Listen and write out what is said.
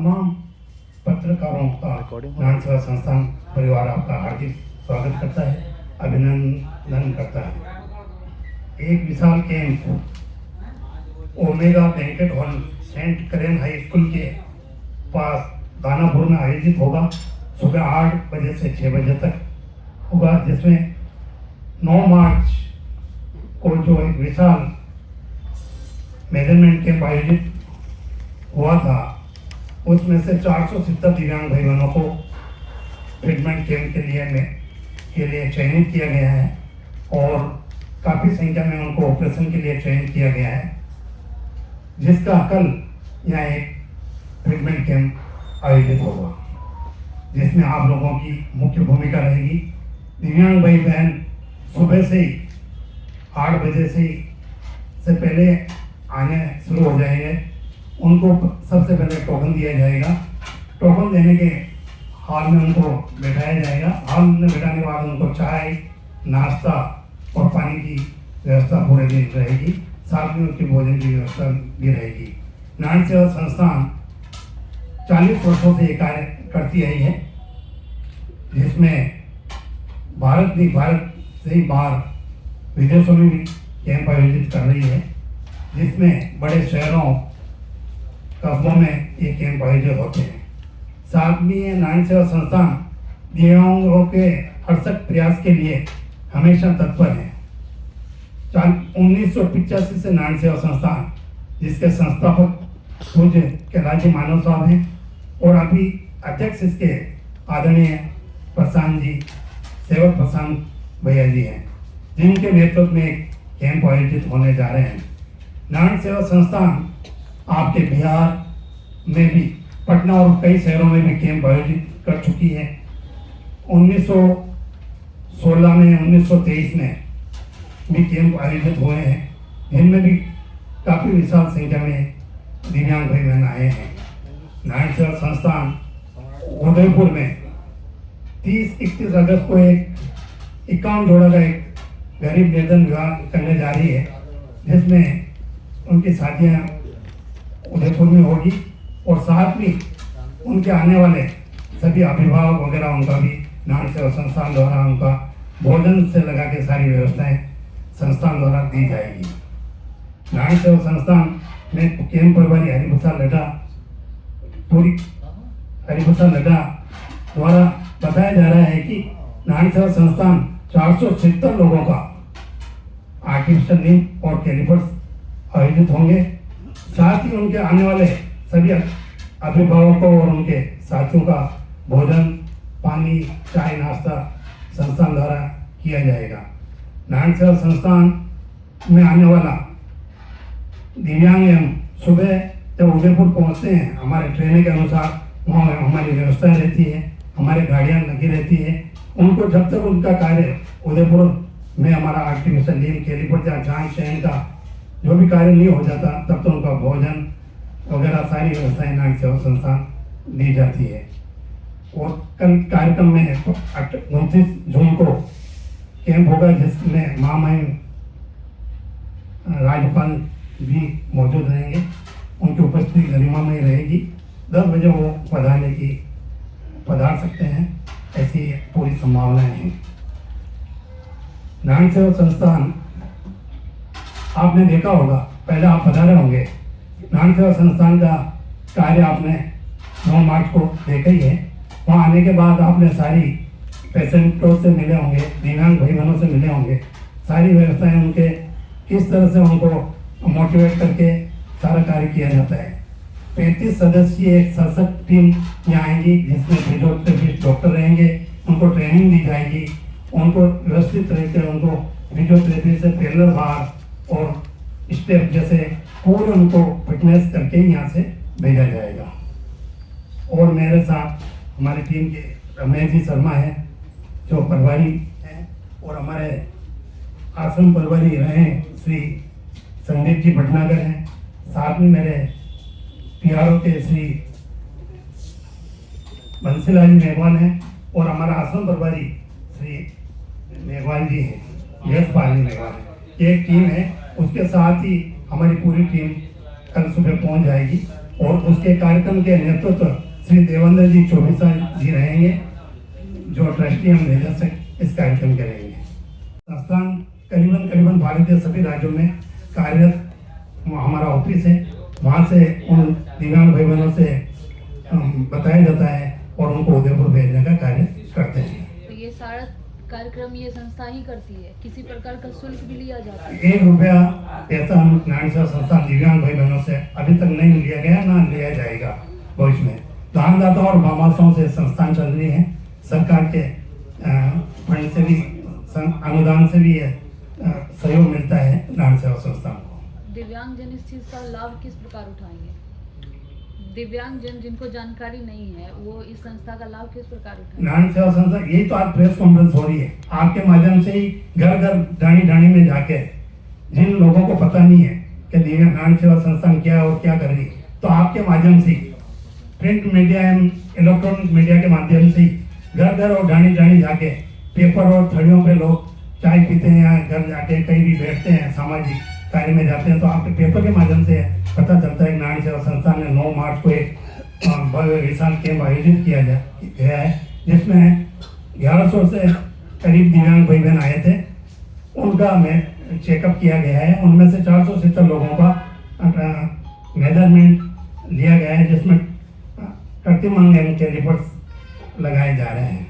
तमाम पत्रकारों का नान सेवा संस्थान परिवार आपका हार्दिक स्वागत करता है, अभिनंदन करता है। एक विशाल camp Omega banquet hall Saint Karen high school के पास दानापुर में आयोजित होगा। सुबह 8 बजे से 6 बजे तक होगा, जिसमें 9 मार्च को जो एक विशाल मेजरमेंट कैंप आयोजित हुआ था, उसमें से 470 दिव्यांग भाई बहनों को ट्रीटमेंट कैंप के लिए चयनित किया गया है और काफ़ी संख्या में उनको ऑपरेशन के लिए चयनित किया गया है, जिसका कल यहाँ एक ट्रीटमेंट कैंप आयोजित होगा, जिसमें आप लोगों की मुख्य भूमिका रहेगी। दिव्यांग भाई बहन सुबह से ही 8 बजे से पहले आने शुरू हो जाएंगे। उनको सबसे पहले टोकन दिया जाएगा। टोकन देने के हॉल में उनको बैठाया जाएगा। हॉल में बैठाने के बाद उनको चाय, नाश्ता और पानी की व्यवस्था पूरे दिन रहेगी। साथ में उनकी भोजन की व्यवस्था भी रहेगी। नान सेवा संस्थान 40 वर्षों से ये कार्य करती आई है, जिसमें भारत से ही बाहर विदेशों में भी कैंप आयोजित कर रही है, जिसमें बड़े शहरों कस्बों में ये कैंप आयोजित होते हैं। साथ में ये नान सेवा संस्थान दिव्यांगों के हरसक प्रयास के लिए हमेशा तत्पर है। 1985 से नान सेवा संस्थान, जिसके संस्थापक पूज्य कैलाशी मानव साहब हैं और अभी अध्यक्ष इसके आदरणीय प्रशांत जी, सेवक प्रशांत भैया जी हैं, जिनके नेतृत्व में एक कैंप आयोजित होने जा रहे हैं। नान सेवा संस्थान आपके बिहार में भी, पटना और कई शहरों में भी कैंप आयोजित कर चुकी है। 1916 में, 1923 में भी कैंप आयोजित हुए हैं, जिनमें भी काफ़ी विशाल संख्या में दिव्यांग भाई बहन आए हैं। नान सेवा संस्थान उदयपुर में 30-31 अगस्त को एक 51 जोड़ा का एक गरीब निर्धन विवाह करने जा रही है, जिसमें उनकी शादियाँ उदयपुर में होगी और साथ में उनके आने वाले सभी अभिभावक वगैरह उनका भी नान सेवा संस्थान द्वारा उनका भोजन से लगा के सारी व्यवस्थाएं संस्थान द्वारा दी जाएगी। नान सेवा संस्थान में कैंप प्रभारी हरिप्रसाद लड्डा द्वारा बताया जा रहा है कि नान सेवा संस्थान 470 लोगों का आर्टिफिशियल लिम्ब और कैलिपर्स आयोजित होंगे। साथ ही उनके आने वाले सभी अभिभावकों और उनके साथियों का भोजन, पानी, चाय, नाश्ता संस्थान द्वारा किया जाएगा। नान सेवा संस्थान में आने वाला दिव्यांग एवं सुबह जब उदयपुर पहुंचते हैं, हमारे ट्रेन के अनुसार वहाँ हमारी व्यवस्था रहती है, हमारी गाड़ियाँ लगी रहती है। उनको जब तक उनका कार्य उदयपुर में हमारा आर्टिफिशियल लिम्ब, कैलिपर्स या जांच चयन का जो भी कार्य नहीं हो जाता, तब तो उनका भोजन वगैरह सारी व्यवस्थाएं नान सेवा संस्थान दी जाती है। और कल कार्यक्रम में 29 जून को कैंप होगा, जिसमें महामहिम राज्यपाल भी मौजूद रहेंगे। उनकी उपस्थिति गरिमामय रहेगी। 10 बजे वो पधार सकते हैं, ऐसी पूरी संभावनाएं हैं। नान सेवा संस्थान आपने देखा होगा, पहले आप पधारे होंगे। नान सेवा संस्थान का कार्य आपने 9 मार्च को देखा ही है। वहाँ आने के बाद आपने सारी पेशेंटों से मिले होंगे, दिव्यांग भाई बहनों से मिले होंगे। सारी व्यवस्थाएं उनके किस तरह से उनको मोटिवेट करके सारा कार्य किया जाता है। 35 सदस्यीय एक सशक्त टीम यहाँ आएंगी, जिसमें फिजियोथेरेपिस्ट डॉक्टर रहेंगे। उनको ट्रेनिंग दी जाएगी, उनको व्यवस्थित तरीके उनको फिजियोथेरेपी से पैरेलल बार और स्टेप जैसे पूरे उनको फिटनेस करके यहाँ से भेजा जाएगा। और मेरे साथ हमारी टीम के रमेश जी शर्मा हैं, जो प्रभारी हैं, और हमारे आश्रम प्रभारी रहे श्री संदीप जी भटनागर हैं। साथ में मेरे PRO के श्री बंसीलाल जी मेघवाल हैं और हमारा आश्रम प्रभारी श्री मेघवाल जी हैं, यशपाल जी मेघवाल हैं। एक टीम है, उसके साथ ही हमारी पूरी टीम कल सुबह पहुंच जाएगी और उसके कार्यक्रम के नेतृत्व श्री देवेंद्र जी चौबीसा जी रहेंगे, जो ट्रस्टी एवं निदेशक इस कार्यक्रम के रहेंगे। संस्थान करीबन भारत के सभी राज्यों में कार्यरत हमारा ऑफिस है, वहाँ से उन दिव्यांग भाई बहनों से बताया जाता है और उनको उदयपुर भेजने का कार्य करते हैं। तो ये सारा कार्यक्रम ये संस्था ही करती है, किसी प्रकार का शुल्क भी लिया जाता है? 1 रुपया पैसा हम नारायण सेवा संस्थान दिव्यांग भाई बहनों से अभी तक नहीं लिया गया, ना लिया जाएगा भविष्य में। दानदाताओं और मामाशाओं से संस्थान चल रही है, सरकार के फंड से भी, अनुदान से भी सहयोग मिलता है नारायण सेवा संस्थान को। दिव्यांगजन इस चीज का लाभ किस प्रकार उठाएंगे? दिव्यांगजन जिनको जानकारी नहीं है वो इस संस्था का लाभ किस प्रकार उठाएंगे? नारायण सेवा संस्था, यही तो आज प्रेस कॉन्फ्रेंस हो रही है, आपके माध्यम से ही घर घर ढाणी में जाके जिन लोगों को पता नहीं है कि नारायण सेवा संस्थान क्या है और क्या कर रही है, तो आपके माध्यम से प्रिंट मीडिया एवं इलेक्ट्रॉनिक मीडिया के माध्यम से घर घर और ढाणी जाके पेपर और थड़ियों पे लोग चाय पीते हैं या घर जाके कहीं भी बैठते हैं, सामाजिक कार्य में जाते हैं, तो आपके पेपर के माध्यम से पता चलता है कि नारायण सेवा संस्थान ने 9 मार्च को एक भव्य विशाल कैंप आयोजित किया गया है, जिसमें 1100 से करीब दिव्यांग भाई बहन आए थे। उनका में चेकअप किया गया है, उनमें से 470 लोगों का मेजरमेंट लिया गया है, जिसमें कृत्रिम अंग के रिपोर्ट्स लगाए जा रहे हैं।